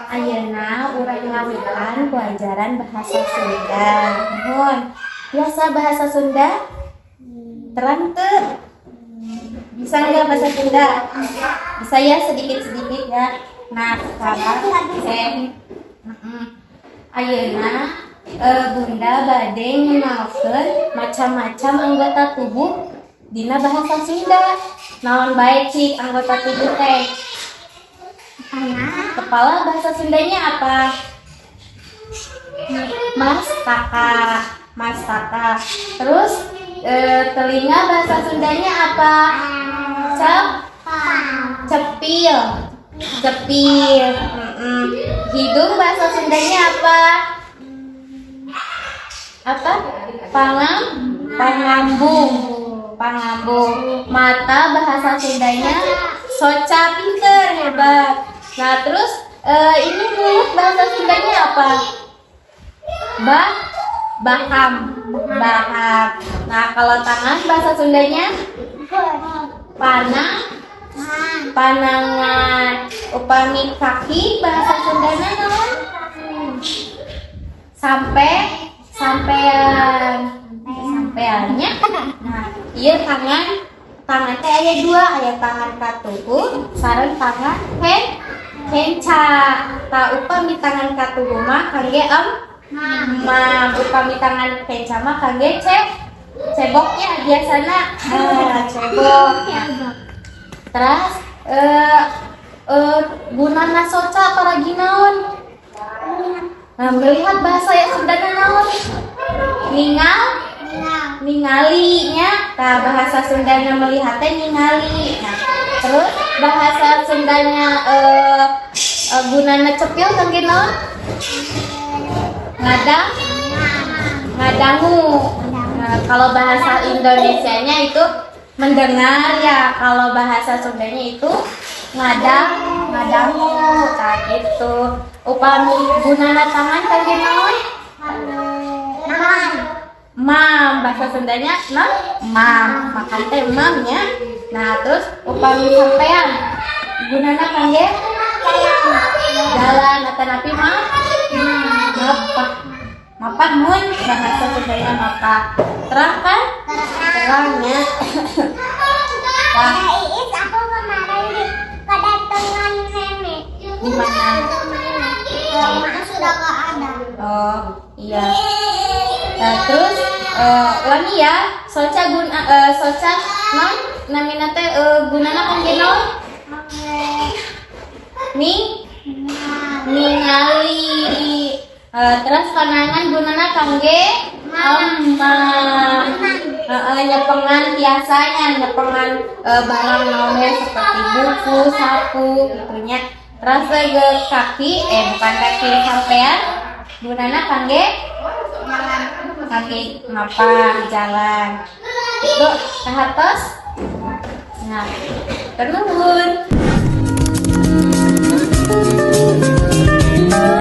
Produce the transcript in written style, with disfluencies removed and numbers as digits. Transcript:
Ayeuna urang ngawikan pelajaran bahasa Sunda. Nuhun. Biasa bahasa Sunda? Terang teu? Bisa nggak bahasa Sunda? Bisa ya sedikit-sedikit ya. Nah, sekarang ayeuna Bunda bade ngenalkeun macam-macam anggota tubuh dina bahasa Sunda. Naon bae cik anggota tubuh teh? Kepala bahasa Sundanya apa? Mastaka. Mastaka. Terus telinga bahasa Sundanya apa? Cepil. Cepil. Hidung bahasa Sundanya apa? Apa? Pangambung. Pangambung. Mata bahasa Sundanya soca, pinter, hebat. Nah terus ini mulut bahasa Sundanya apa? Baham. Baham. Nah kalau tangan bahasa Sundanya panangan. Upami kaki bahasa Sundanya naon? Sampeannya. Nah iya tangan teh aya dua, aya tangan katuhu sareng tangan henca. Ta upami tangan katuhu mah kangge upami tangan henca mah kangge ceboknya biasana. Cebok. Terus gunana soca paragi naon? Nah, melihat bahasa yang Sundana naon? Ningalinya. Nah, bahasa Sundanya melihat teh ningali. Nah, terus bahasa Sundanya gunana cepil kangge naon? Ngadangu. Nah, kalau bahasa Indonesianya itu mendengar ya. Kalau bahasa Sundanya itu ngadangu. Nah, gitu. Upami gunana tangan kangge naon? Mam, bahasa Sundanya mam, makan teh mamnya. Nah terus upami sampean gunana kangge jalan atau napi mapak mun bahasa Sundanya mapak. Terang kan? Terangnya. Iis, aku kemarin kedatangan nenek. Di mana? Rumah sudah gak ada. Oh iya. Nah, terus ulangi ya. Soca non namina teh gunana kangge naon? Ningali. Terus panangan gunana kangge nyepengan biasanya nyepengan barang naon seperti buku, sapu gitunya. Terus kaki bukan kaki sampean gunana kangge ngapa jalan itu kahartos. Nah, nuhun.